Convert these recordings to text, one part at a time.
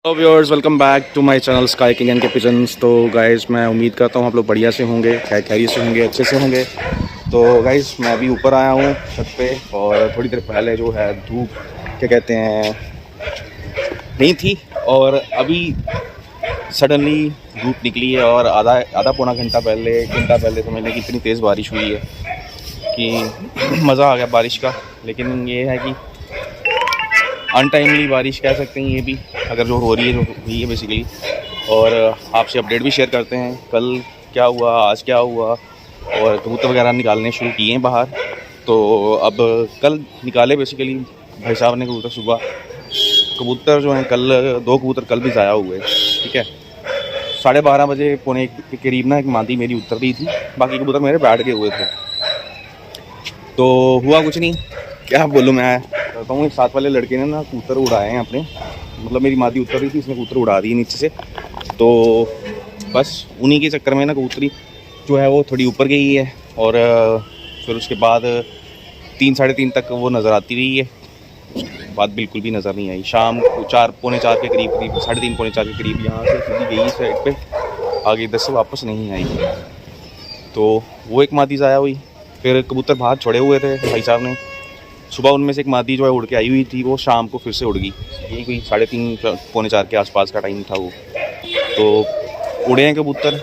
Hello viewers, welcome back to my channel Sky King and K Pigeons. तो guys, मैं उम्मीद करता हूँ आप लोग बढ़िया से होंगे, खैरियत से होंगे, अच्छे से होंगे। तो गाइस, मैं अभी ऊपर आया हूँ छत पे, और थोड़ी देर पहले जो है धूप क्या कहते हैं नहीं थी, और अभी सडनली धूप निकली है। और आधा आधा पौना घंटा पहले, एक घंटा पहले समझ लें कि इतनी तेज़ बारिश हुई है कि मज़ा आ गया बारिश का। लेकिन ये है कि अनटाइमली बारिश कह सकते हैं ये भी, अगर जो हो रही है, जो हुई है बेसिकली। और आपसे अपडेट भी शेयर करते हैं, कल क्या हुआ, आज क्या हुआ। और कबूतर वगैरह निकालने शुरू किए हैं बाहर। तो अब कल निकाले बेसिकली भाई साहब ने कबूतर सुबह। कबूतर जो हैं कल, 2 कबूतर कल भी ज़ाया हुए, ठीक है। 12:30 बजे, पौने 1 के करीब ना एक मादी मेरी उतर रही थी, बाकी कबूतर मेरे बैठ गए हुए थे। तो हुआ कुछ नहीं, क्या बोलूँ मैं कहता हूँ। साथ वाले लड़के ने ना कबूतर उड़ाए हैं अपने, मतलब मेरी मादी उतर रही थी, इसने कबूतर उड़ा दी नीचे से। तो बस उन्हीं के चक्कर में ना कबूतरी जो है वो थोड़ी ऊपर गई है। और फिर उसके बाद 3 साढ़े 3 तक वो नज़र आती रही है, उसके बाद बिल्कुल भी नज़र नहीं आई। शाम को 4 पौने 4 के करीब, 3:30 पौने 4 के करीब यहाँ से सीधी गई साइड पे, आगे इधर से वापस नहीं आई। तो वो एक मादी ज़ाया हुई। फिर कबूतर बाहर छोड़े हुए थे भाई साहब ने, सुबह उनमें से एक मादी जो है उड़ के आई हुई थी, वो शाम को फिर से उड़ गई। यही कोई 3:30 पौने 4 के आसपास का टाइम था वो। तो उड़े हैं कबूतर,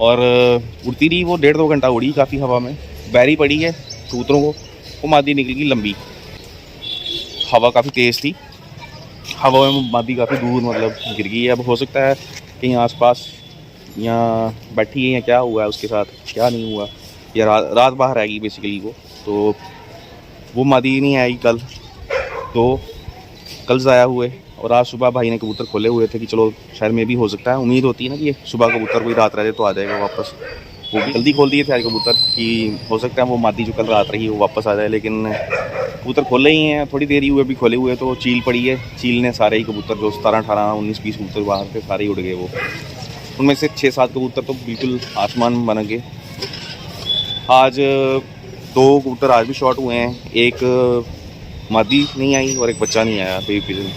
और उड़ती रही वो, 1.5-2 घंटा उड़ी काफ़ी हवा में, बैरी पड़ी है कबूतरों को। वो मादी निकल गई लंबी, हवा काफ़ी तेज़ थी, हवा में मादी काफ़ी दूर मतलब गिर गई है। अब हो सकता है कहीं आसपास यहाँ बैठी है, या क्या हुआ है उसके साथ, क्या नहीं हुआ, या रात बाहर आएगी बेसिकली वो। तो वो मादी नहीं आई कल, तो कल ज़ाया हुए। और आज सुबह भाई ने कबूतर खोले हुए थे कि चलो शायद में भी हो सकता है, उम्मीद होती है ना कि सुबह कबूतर कोई रात रह जाए तो आ जाएगा वापस। वो भी जल्दी खोल दिए थे आज कबूतर कि हो सकता है वो मादी जो कल रात रही वो वापस आ जाए। लेकिन कबूतर खोले ही हैं, थोड़ी देर ही हुए अभी खोले हुए, तो चील पड़ी है। चील ने सारे ही कबूतर जो 17, 18, 19, 20 कबूतर बाहर थे सारे ही उड़ गए वो। उनमें से 6-7 कबूतर तो बिल्कुल आसमान बन गए। आज 2 कबूतर आज भी शॉट हुए हैं, एक मादी नहीं आई और एक बच्चा नहीं आया बेबी पिजन।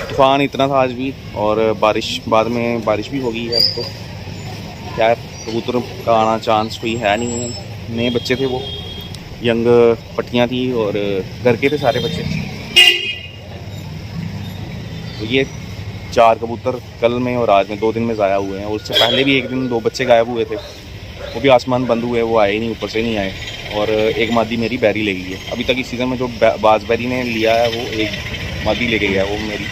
तूफ़ान इतना था आज भी, और बारिश, बाद में बारिश भी हो गई है अब तो। खैर, कबूतर का आना चांस कोई है नहीं है, नए बच्चे थे वो, यंग पट्टियाँ थी, और घर के थे सारे बच्चे। तो ये 4 कबूतर कल में और आज में 2 दिन में ज़ाया हुए हैं। और उससे पहले भी एक दिन 2 बच्चे गायब हुए थे, वो भी आसमान बंद हुए, वो आए नहीं, ऊपर से नहीं आए। और एक मादी मेरी बैरी ले गई है। अभी तक इस सीज़न में जो बाज बैरी ने लिया है वो एक मादी ले गई है, वो मेरी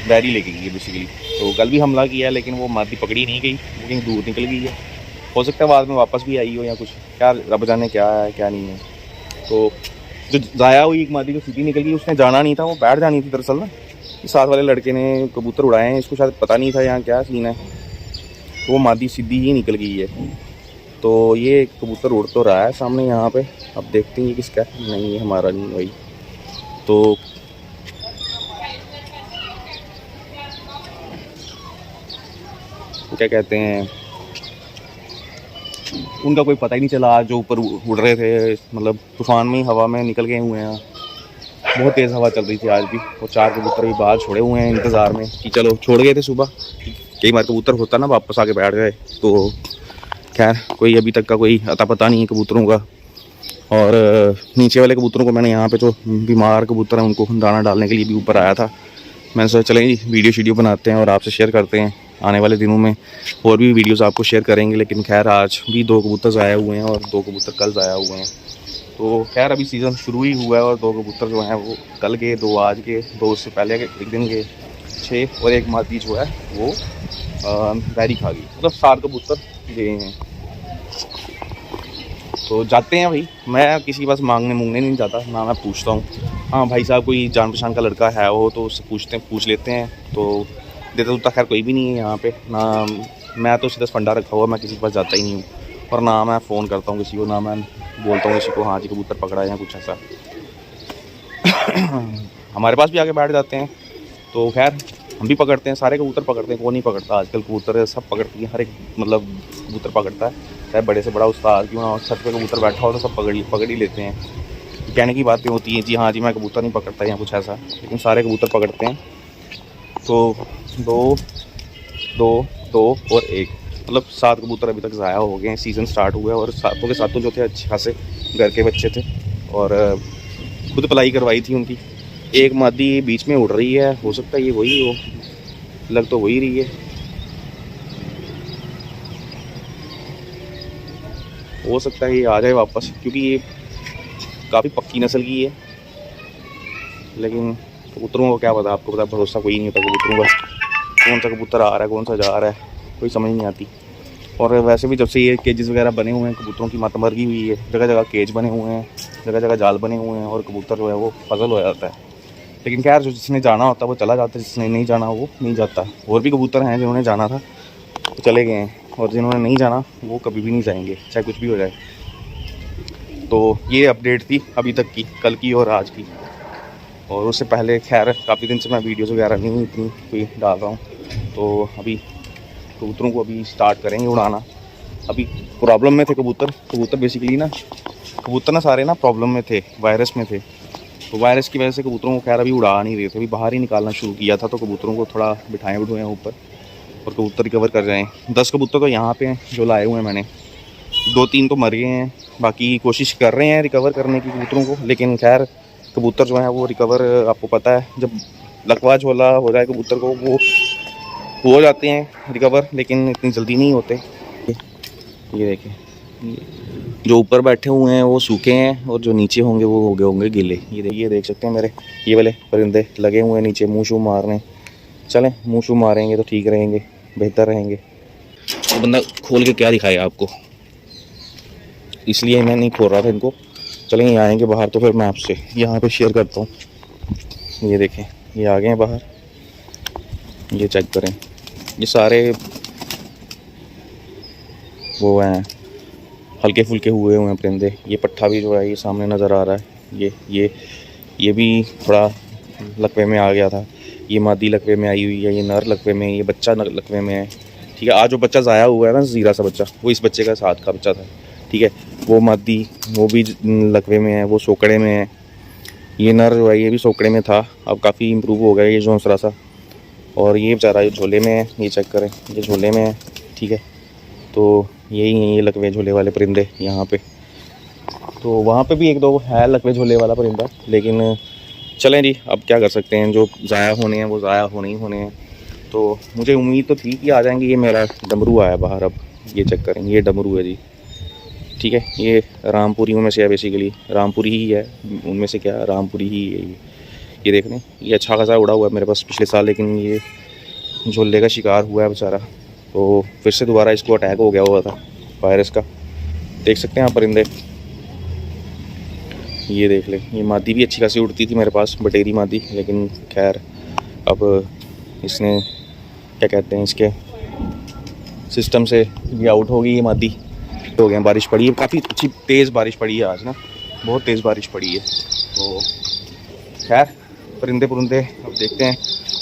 बैरी ले गई है बेसिकली। तो कल भी हमला किया है, लेकिन वो मादी पकड़ी नहीं गई, वो कहीं दूर निकल गई है। हो सकता है बाद में वापस भी आई हो या कुछ, क्या रब जाने क्या है क्या नहीं है। तो जो ज़ाया हुई एक मादी जो सीधी निकल गई, उसने जाना नहीं था, वो बैठ जानी थी दरअसल ना। साथ वाले लड़के ने कबूतर उड़ाए हैं, इसको शायद पता नहीं था यहाँ क्या सीन है, तो वो मादी सीधी ही निकल गई है। तो ये कबूतर उड़ तो रहा है सामने यहाँ पे, अब देखते हैं ये किसका है। नहीं, ये हमारा नहीं भाई। तो क्या कहते हैं, उनका कोई पता ही नहीं चला। आज जो ऊपर उड़ रहे थे, मतलब तूफ़ान में ही हवा में निकल गए हुए हैं। बहुत तेज़ हवा चल रही थी आज भी, और 4 कबूतर भी बाहर छोड़े हुए हैं इंतज़ार में कि चलो, छोड़ गए थे सुबह। कई बार कबूतर होता ना वापस आके बैठ गए, तो खैर कोई अभी तक का कोई अता पता नहीं है कबूतरों का। और नीचे वाले कबूतरों को मैंने, यहाँ पे जो बीमार कबूतर हैं उनको दाना डालने के लिए भी ऊपर आया था। मैंने सोचा चलें वीडियो बनाते हैं और आपसे शेयर करते हैं। आने वाले दिनों में और भी वीडियोस आपको शेयर करेंगे। लेकिन खैर, आज भी 2 कबूतर ज़ाया हुए हैं, और 2 कबूतर कल ज़ाया हुए हैं। तो खैर, अभी सीज़न शुरू ही हुआ है, और 2 कबूतर जो हैं वो कल के, 2 आज के, 2 उससे पहले के एक दिन के 6, और एक मादी जो है वो बैरी खा गई। मतलब 4 कबूतर गए हैं। तो जाते हैं भाई, मैं किसी के पास मांगने नहीं जाता ना, मैं पूछता हूँ। हाँ भाई साहब, कोई जान पहचान का लड़का है वो, तो उससे पूछ लेते हैं। तो देता तो खैर कोई भी नहीं है यहाँ पे ना। मैं तो सीधा फंडा रखा हुआ, मैं किसी के पास जाता ही नहीं हूँ, और ना मैं फ़ोन करता हूँ किसी को, ना मैं बोलता हूँ किसी को हाँ जी कबूतर पकड़ा है या कुछ ऐसा। हमारे पास भी आके बैठ जाते हैं। तो खैर, हम भी पकड़ते हैं, सारे कबूतर पकड़ते हैं, कौन नहीं पकड़ता। आजकल कबूतर सब पकड़ती हैं, हर एक मतलब कबूतर पकड़ता है, चाहे बड़े से बड़ा उस्ताद क्यों ना, छत पे कबूतर बैठा हो तो सब पकड़ ही लेते हैं। कहने की बातें होती हैं जी हाँ जी मैं कबूतर नहीं पकड़ता या कुछ ऐसा, लेकिन सारे कबूतर पकड़ते हैं। तो 2 2 2 और 1, मतलब 7 कबूतर अभी तक ज़ाया हो गए हैं। सीज़न स्टार्ट हुआ है और सातों के सातों जो थे अच्छे खासे घर के बच्चे थे और खुद पलाई करवाई थी उनकी। एक मादी बीच में उड़ रही है, हो सकता है ये वही हो, लग तो वही रही है। हो सकता है ये आ जाए वापस, क्योंकि ये काफ़ी पक्की नस्ल की है। लेकिन कबूतरों को क्या पता, आपको पता, भरोसा कोई नहीं होता कबूतरों का। कौन सा कबूतर आ रहा है, कौन सा जा रहा है, कोई समझ नहीं आती। और वैसे भी जब से ये केजेस वगैरह बने हुए हैं, कबूतरों की मातमरगी हुई है, जगह जगह केज बने हुए हैं, जगह जगह जाल बने हुए हैं और कबूतर जो है वो पजल हो जाता है। लेकिन खैर, जो जिसने जाना होता है वो चला जाता है, जिसने नहीं जाना वो नहीं जाता। और भी कबूतर हैं जिन्होंने जाना था वो चले गए हैं, और जिन्होंने नहीं जाना वो कभी भी नहीं जाएंगे, चाहे कुछ भी हो जाए। तो ये अपडेट थी अभी तक की, कल की और आज की। और उससे पहले खैर काफ़ी दिन से मैं वीडियोज़ वगैरह नहीं इतनी कोई डाल रहा हूँ। तो अभी कबूतरों को अभी स्टार्ट करेंगे उड़ाना। अभी प्रॉब्लम में थे कबूतर बेसिकली ना, कबूतर ना सारे ना प्रॉब्लम में थे, वायरस में थे। तो वायरस की वजह से कबूतरों को खैर अभी उड़ा नहीं रहे थे, अभी बाहर ही निकालना शुरू किया था। तो कबूतरों को थोड़ा बिठाएँ ऊपर और कबूतर रिकवर कर जाएँ। 10 कबूतर तो यहाँ पे हैं जो लाए हुए हैं मैंने, 2-3 तो मर गए हैं, बाकी कोशिश कर रहे हैं रिकवर करने की कबूतरों को। लेकिन खैर कबूतर जो है वो रिकवर, आपको पता है, जब लकवा झोला हो जाए कबूतर को वो हो जाते हैं रिकवर, लेकिन इतनी जल्दी नहीं होते। ये देखें, जो ऊपर बैठे हुए हैं वो सूखे हैं और जो नीचे होंगे वो हो गए होंगे गीले। ये देख सकते हैं मेरे ये वाले परिंदे लगे हुए हैं नीचे मुँह शू मारने। चलें, मुँह शू मारेंगे तो ठीक रहेंगे, बेहतर रहेंगे। तो बंदा खोल के क्या दिखाएगा आपको, इसलिए मैं नहीं खोल रहा था इनको। चलें, ये आएंगे बाहर तो फिर मैं आपसे यहाँ पे शेयर करता हूँ। ये देखें, ये आ गए हैं बाहर, ये चेक करें, ये सारे वो हैं हल्के फुल्के हुए हैं परिंदे। ये पट्ठा भी जो है ये सामने नज़र आ रहा है, ये भी थोड़ा लकवे में आ गया था। ये मादी लकवे में आई हुई है, ये नर लकवे में, ये बच्चा लकवे में है। ठीक है, आज जो बच्चा ज़ाया हुआ है ना, ज़ीरा सा बच्चा, वो इस बच्चे का साथ का बच्चा था। ठीक है, वो मादी वो भी लकवे में है, वो सोकड़े में है। ये नर जो है ये भी सोकड़े में था, अब काफ़ी इम्प्रूव हो गया ये झोंसरा सा। और ये बेचारा झोले में है, ये चेक करें, ये झोले में है। ठीक है, तो यही हैं ये लकवे झोले वाले परिंदे यहाँ पे। तो वहाँ पे भी 1-2 है लकवे झोले वाला परिंदा, लेकिन चलें जी, अब क्या कर सकते हैं, जो ज़ाया होने हैं वो ज़ाया होने ही होने हैं। तो मुझे उम्मीद तो थी कि आ जाएंगे। ये मेरा डमरू आया बाहर, अब ये चेक करें, ये डमरू है जी। ठीक है, ये रामपुरियों में से है, बेसिकली रामपुरी ही है, उनमें से क्या रामपुरी ही है ये देख लें। ये अच्छा खासा उड़ा हुआ है मेरे पास पिछले साल, लेकिन ये झोले का शिकार हुआ है बेचारा, तो फिर से दोबारा इसको अटैक हो गया हुआ था वायरस का। देख सकते हैं आप परिंदे, ये देख लें। ये मादी भी अच्छी खासी उड़ती थी मेरे पास, बटेरी मादी, लेकिन खैर अब इसने क्या कहते हैं, इसके सिस्टम से ये आउट हो गई ये मादी। हो गए, बारिश पड़ी है, काफ़ी अच्छी तेज़ बारिश पड़ी है आज ना, बहुत तेज़ बारिश पड़ी है। तो खैर परिंदे अब देखते हैं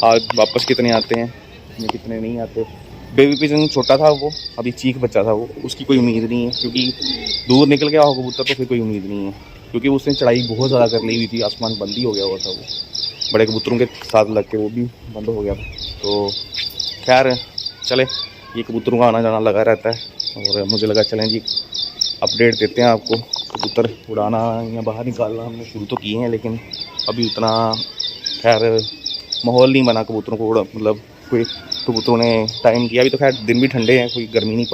आज वापस कितने आते हैं या कितने नहीं आते। बेबी पिजन छोटा था वो, अभी चीख बच्चा था वो, उसकी कोई उम्मीद नहीं है, क्योंकि दूर निकल गया हो कबूतर तो फिर कोई उम्मीद नहीं है, क्योंकि उसने चढ़ाई बहुत ज़्यादा कर ली हुई थी, आसमान बंद ही हो गया हुआ था वो, बड़े कबूतरों के साथ लग के वो भी बंद हो गया था। तो खैर चले, ये कबूतरों का आना जाना लगा रहता है, और मुझे लगा चलें जी अपडेट देते हैं आपको। कबूतर उड़ाना या बाहर निकालना हमने शुरू तो किए हैं, लेकिन अभी उतना खैर माहौल नहीं बना कबूतरों को मतलब कोई कबूतरों ने टाइम किया। अभी तो खैर दिन भी ठंडे हैं, कोई गर्मी नहीं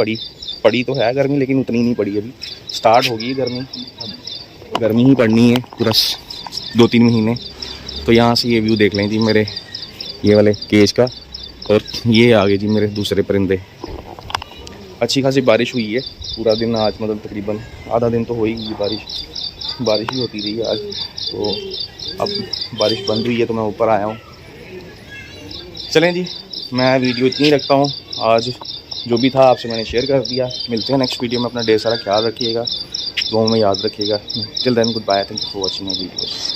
पड़ी तो है गर्मी, लेकिन उतनी नहीं पड़ी। अभी स्टार्ट होगी गर्मी, अब गर्मी ही पड़नी है पूरा 2-3 महीने। तो यहाँ से ये व्यू देख लें जी मेरे ये वाले केज का, और ये आगे जी मेरे दूसरे परिंदे। अच्छी खासी बारिश हुई है पूरा दिन आज, मतलब तकरीबन आधा दिन तो हो ही गई बारिश ही होती रही आज। तो अब बारिश बंद हुई है तो मैं ऊपर आया हूँ। चलें जी, मैं वीडियो इतनी रखता हूँ आज, जो भी था आपसे मैंने शेयर कर दिया। मिलते हैं नेक्स्ट वीडियो में, अपना ढेर सारा ख्याल रखिएगा, दुआओं में याद रखिएगा। Till then goodbye, thank you for watching my videos.